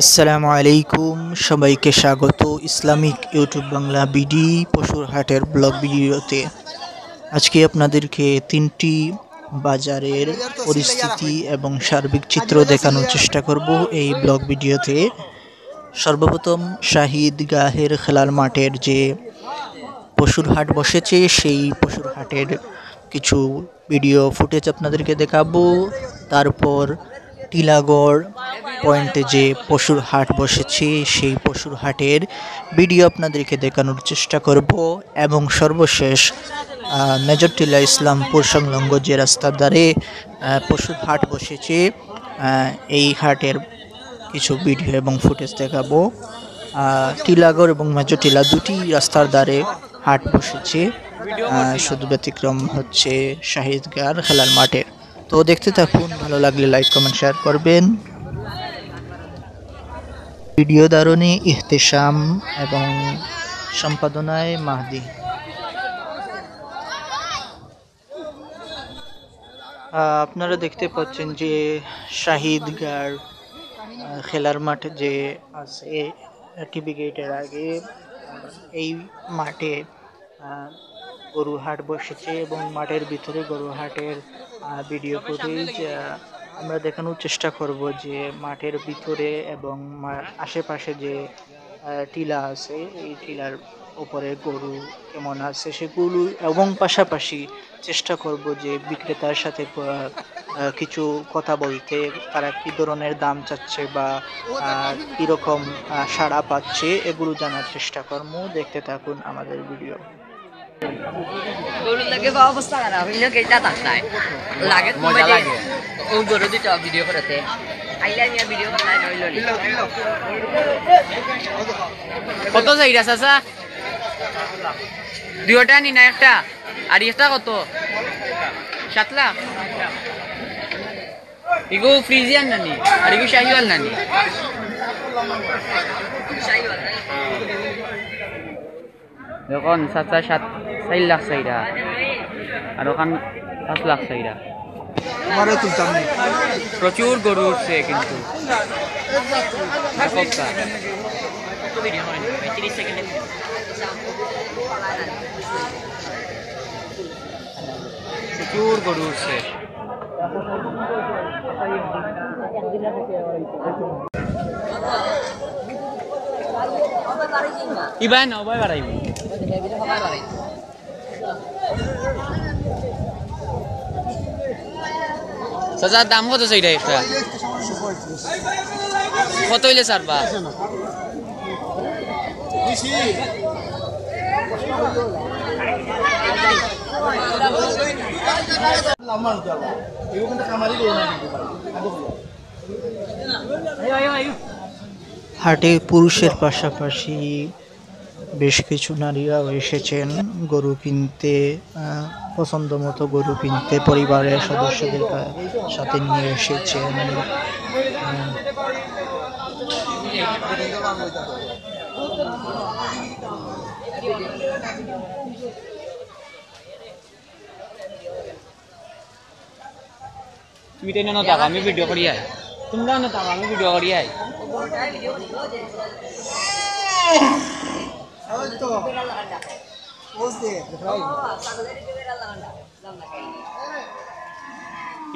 আসসালামু আলাইকুম, সবাইকে স্বাগত ইসলামিক ইউটিউব বাংলা বিডি পশুর হাটের ব্লগ ভিডিওতে। আজকে আপনাদেরকে তিনটি বাজারের পরিস্থিতি এবং সার্বিক চিত্র দেখানোর চেষ্টা করব এই ব্লগ ভিডিওতে। সর্বপ্রথম শাহিদ গাহের খেলার মাঠের যে পশুর হাট বসেছে সেই পশুর হাটের কিছু ভিডিও ফুটেজ আপনাদেরকে দেখাবো। তারপর টিলাগড় পয়েন্টে যে পশুর হাট বসেছে সেই পশুর হাটের ভিডিও আপনাদেরকে দেখানোর চেষ্টা করব এবং সর্বশেষ মেজর টিলা ইসলামপুর সংলগ্ন যে রাস্তার ধারে পশুর হাট বসেছে এই হাটের কিছু ভিডিও এবং ফুটেজ দেখাবো। টিলাগড় এবং মেজর টিলা দুটি রাস্তার ধারে হাট বসেছে, শুধু ব্যতিক্রম হচ্ছে শাহিদগার খেলার মাঠের। তো দেখতে থাকুন, ভালো লাগলে লাইক কমেন্ট শেয়ার করবেন। ভিডিও ধারণে ইহতেশাম এবং সম্পাদনায় মাহদি। আপনারা দেখতে পাচ্ছেন যে শাহিদগার খেলার মাঠ যে আছে টিভি গেটের আগে, এই মাঠে গরু হাট বসেছে এবং মাঠের ভিতরে গরু হাটের ভিডিও ফুটেজ আমরা দেখানোর চেষ্টা করব যে মাঠের ভিতরে এবং আশেপাশে যে টিলা আছে এই টিলার উপরে গরু কেমন আছে সেগুলো, এবং পাশাপাশি চেষ্টা করব যে বিক্রেতার সাথে কিছু কথা বলতে, তারা কি ধরনের দাম চাচ্ছে বা কীরকম সাড়া পাচ্ছে এগুলো জানার চেষ্টা করবো। দেখতে থাকুন আমাদের ভিডিও। গরুর লাগে বা অবস্থা খারাপ হইলো কেটা তাকতাই লাগে মজা লাগে ও গরু দিতে ভিডিও করতে আইলা নিয়া ভিডিও করতে নইলো কত চাইরা চাচা দুইটা নি না একটা আর এটা কত 7 লাখ ইগো ফ্রিজিয়ান নানি আর ইগো শাহিওয়াল নানি শাহিওয়াল দেখুন চাচা 4 লাখ চাইরা আর ওখান 5 লাখ চাইরা। প্রচুর গরু উঠছে কিন্তু প্রচুর গরু উঠছে। ইবাই না ওবাই বাড়াইব চাচার দাম কত চাইটা একটা কত হইলে ছাড়বা? হাটে পুরুষের পাশাপাশি বেশ কিছু নারীরাও এসেছেন গরু কিনতে, পছন্দ মতো গরু কিনতে পরিবারের সদস্যদের সাথে নিয়ে এসেছেন। তুমি তো না টাকা আমি ভিডিও করি আই, তোমরা না টাকা আমি ভিডিও করি আই।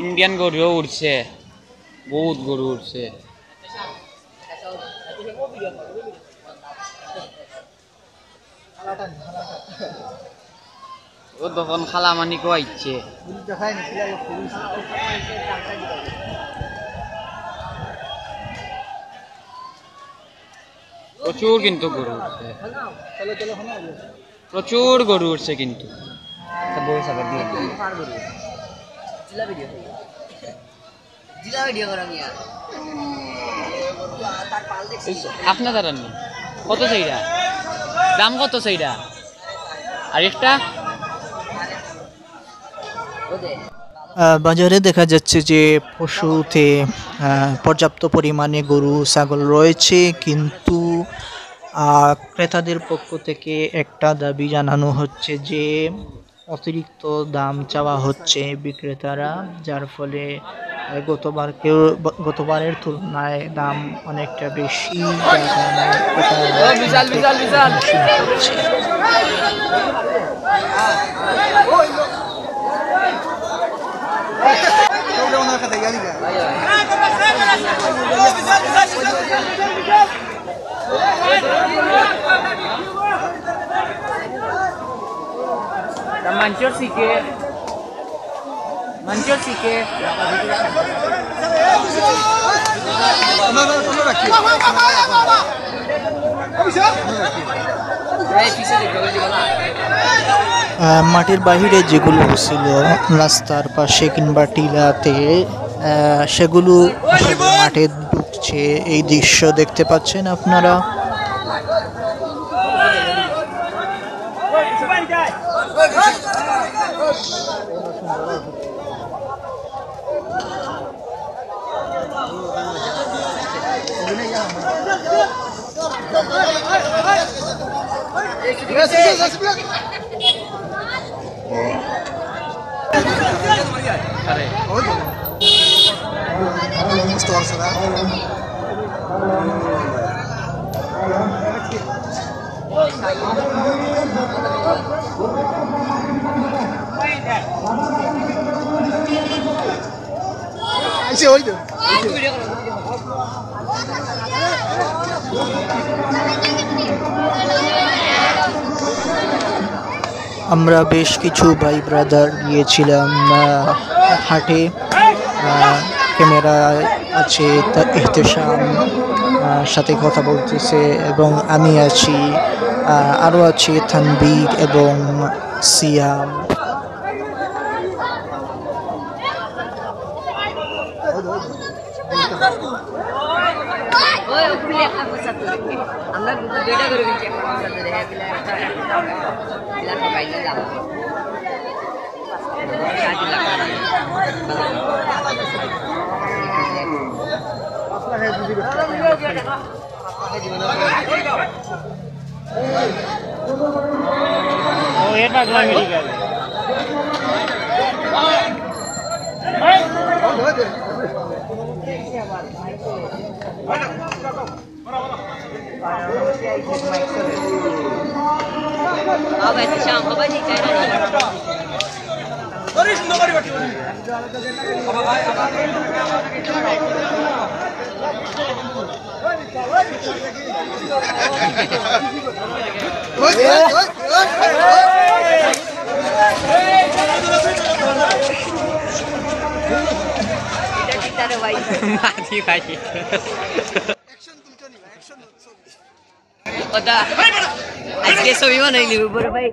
ইন্ডিয়ান গরুও উঠছে, বহুত গরু উঠছে। ও তখন খালা মানিকও আইছে। প্রচুর কিন্তু গরু উঠছে, প্রচুর গরু উঠছে কিন্তু। আপনার দাঁড়াননি কত চাইরা, দাম কত চাইরা আর একটা? বাজারে দেখা যাচ্ছে যে পশুতে পর্যাপ্ত পরিমাণে গরু ছাগল রয়েছে, কিন্তু ক্রেতাদের পক্ষ থেকে একটা দাবি জানানো হচ্ছে যে অতিরিক্ত দাম চাওয়া হচ্ছে বিক্রেতারা, যার ফলে গতবারের তুলনায় দাম অনেকটা বেশি, যার কারণে ক্রেতারা কিনতে হিমশিম খাচ্ছে। Mancur sikit. Mancur sikit. মাটির বাহিরে যেগুলো ছিল রাস্তার পাশে কিংবা টিলাতে, সেগুলো আসলে মাঠে ঢুকছে, এই দৃশ্য দেখতে পাচ্ছেন আপনারা। আমরা বেশ কিছু ভাই ব্রাদার গিয়েছিলাম হাটে। ক্যামেরা আছে ইহতেশাম সাথে কথা বলতেছে, এবং আমি আছি, আরও আছে তানবীর এবং সিয়াম। আমরা দুইটা করে দিচ্ছি, একটা পাইলে লাভ। আজকে ছবি বানাইলি উপরে ভাই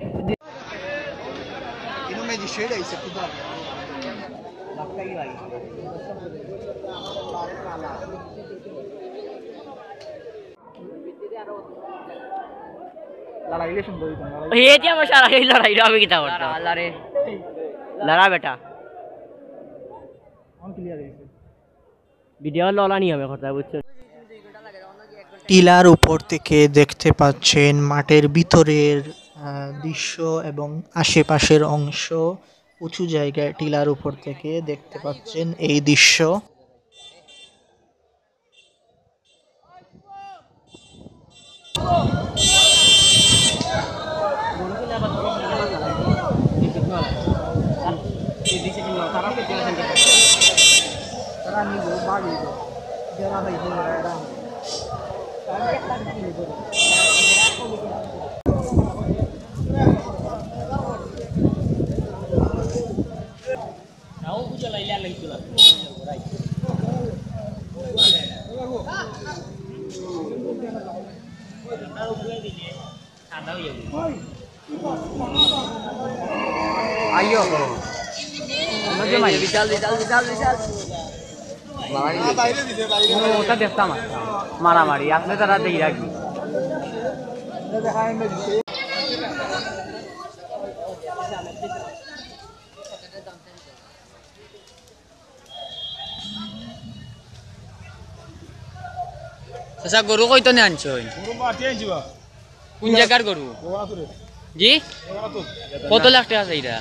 लड़ा बेटा ভিডিও ললা নিয়মে কথা বুঝছো। টিলার উপর থেকে দেখতে পাচ্ছেন মাঠের ভিতরের দৃশ্য এবং আশেপাশের অংশ। উঁচু জায়গায় টিলার উপর থেকে দেখতে পাচ্ছেন এই দৃশ্য। आइयो विशाल विशाल विशाल विशाल ওটা দেখতাম মারামারি আপনি তারা দেখি রাখি আচ্ছা গরু কইতনে আনছো কোন জায়গার গরু জি কত লাখ টাকা আছে এটা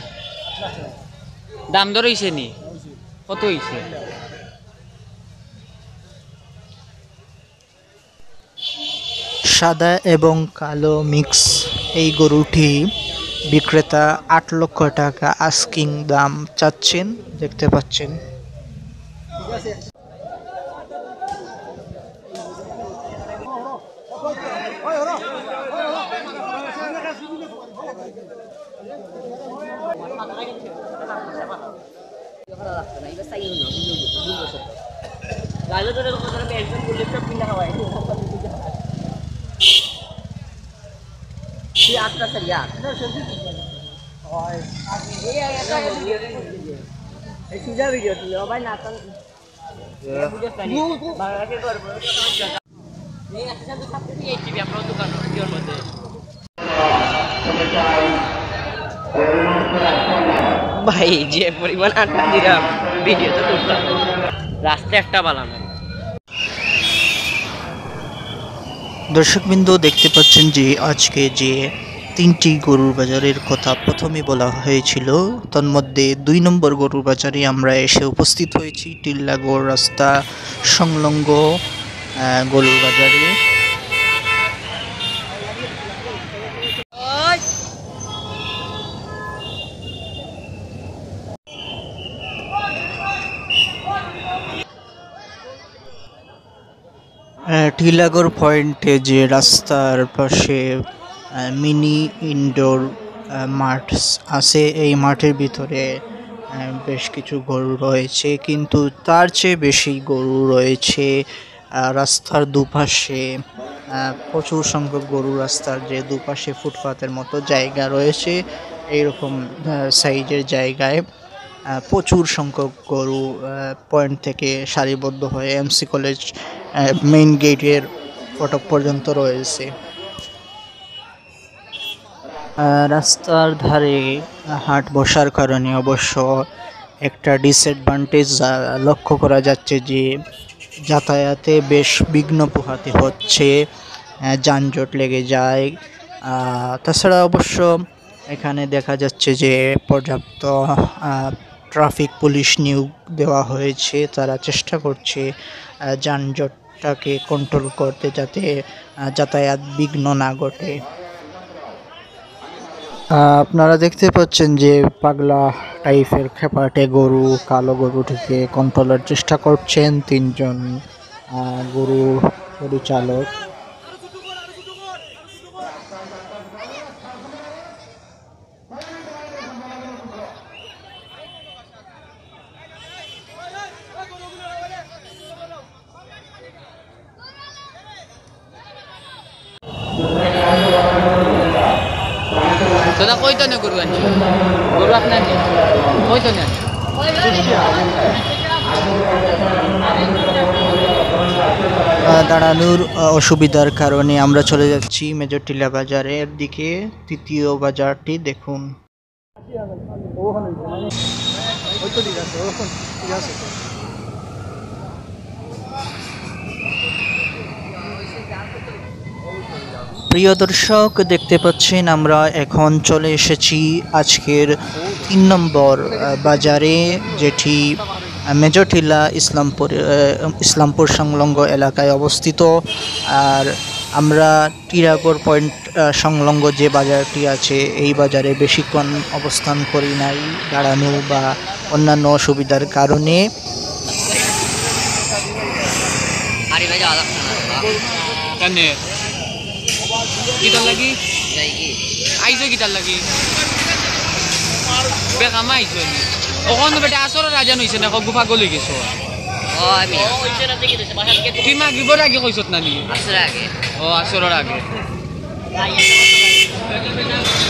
দাম দর হইছে নি কত হইছে সাদা এবং কালো মিক্স এই গরুটি বিক্রেতা ৮ লক্ষ টাকা আস্কিং দাম চাচ্ছেন, দেখতে পাচ্ছেন। ভাই যে পরিমাণ আড্ডা দিলাম ভিডিও তো করতাম রাস্তায় একটা বালানো দর্শকবৃন্দ দেখতে পাচ্ছেন যে আজকে যে 3টি গরুর বাজারের কথা প্রথমে বলা হয়েছিল, তন্মধ্যে 2 নম্বর গরুর বাজারে আমরা এসে উপস্থিত হয়েছি টিল্লাগড় রাস্তা সংলগ্ন গরুর বাজারে। টিলাগড় পয়েন্টে যে রাস্তার পাশে মিনি ইনডোর মাঠ আছে, এই মাঠের ভিতরে বেশ কিছু গরু রয়েছে, কিন্তু তার চেয়ে বেশি গরু রয়েছে রাস্তার দুপাশে। প্রচুর সংখ্যক গরু রাস্তার যে দুপাশে ফুটপাতের মতো জায়গা রয়েছে, এইরকম সাইজের জায়গায় প্রচুর সংখ্যক গরু পয়েন্ট থেকে সারিবদ্ধ হয়ে এমসি কলেজ মেইন গেটের ফটক পর্যন্ত রয়েছে। রাস্তার ধারে হাট বসার কারণে অবশ্য একটা ডিসঅ্যাডভান্টেজ লক্ষ্য করা যাচ্ছে যে যাতায়াতে বেশ বিঘ্ন পোহাতে হচ্ছে, যানজট লেগে যায়। তাছাড়া অবশ্য এখানে দেখা যাচ্ছে যে পর্যাপ্ত ট্রাফিক পুলিশ নিয়োগ দেওয়া হয়েছে, তারা চেষ্টা করছে যানজটটাকে কন্ট্রোল করতে, যাতে যাতায়াত বিঘ্ন না ঘটে। আপনারা দেখতে পাচ্ছেন যে পাগলা টাইপের খেপাটে গরু, কালো গরুটিকে কন্ট্রোলের চেষ্টা করছেন 3 জন গরু পরিচালক। দাদা কইতনে গরু আনছো গরু আপনার কইতনে দাঁড়ানোর অসুবিধার কারণে আমরা চলে যাচ্ছি মেজর টিলা বাজারের দিকে। 3য় বাজারটি দেখুন। প্রিয় দর্শক দেখতে পাচ্ছেন আমরা এখন চলে এসেছি আজকের 3 নম্বর বাজারে, যেটি মেজর টিলা ইসলামপুর সংলগ্ন এলাকায় অবস্থিত। আর আমরা টিলাগড় পয়েন্ট সংলগ্ন যে বাজারটি আছে, এই বাজারে বেশিক্ষণ অবস্থান করি নাই দাঁড়ানো বা অন্যান্য অসুবিধার কারণে। কিতার লাগি আইছো কিতার লাগি বেকামা আইছো নি ওখানে বেটা আসর রাজা নইছে না গুফা গলি গেছো ও আমি ওইছে না দেখি দিছে বাসা থেকে তুই মাগরিবর আগে কইছত না নি আসর আগে ও আসরের আগে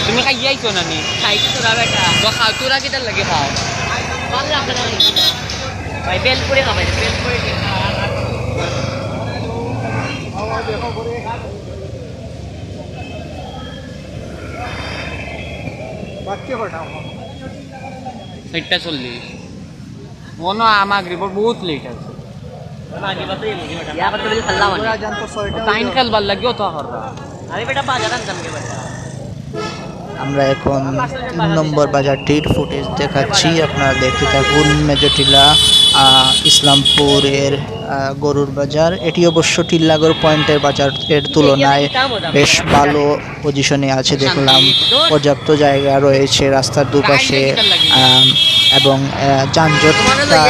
তুমি খাই আইছো না নি খাইছি তো না বেটা তো খাও তোরা কিতার লাগি খাও ভালো লাগে না ভাই বেল পুরি খাবাই বেল পুরি সেটা চল্লিশ মনে মাগরিবর বহুত লেট আছে ইয়া করতে বলি খাল্লা মানে টাইম খেলবার লাগে অত হররা আমি বেটা বাজার আনতাম কে বেটা আমরা এখন 3 নম্বর বাজারটির ফুটেজ দেখাচ্ছি, আপনারা দেখতে থাকুন। মেজটিলা ইসলামপুরের গরুর বাজার, এটি অবশ্য টিল্লাগড় পয়েন্টের বাজারের তুলনায় বেশ ভালো পজিশনে আছে দেখলাম। পর্যাপ্ত জায়গা রয়েছে রাস্তার দুপাশে এবং যানজটটা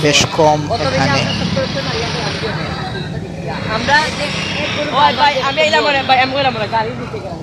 বেশ কম এখানে। আমরা ভাই আমি এলাম ভাই আমি গাড়ি দিতে গেলাম।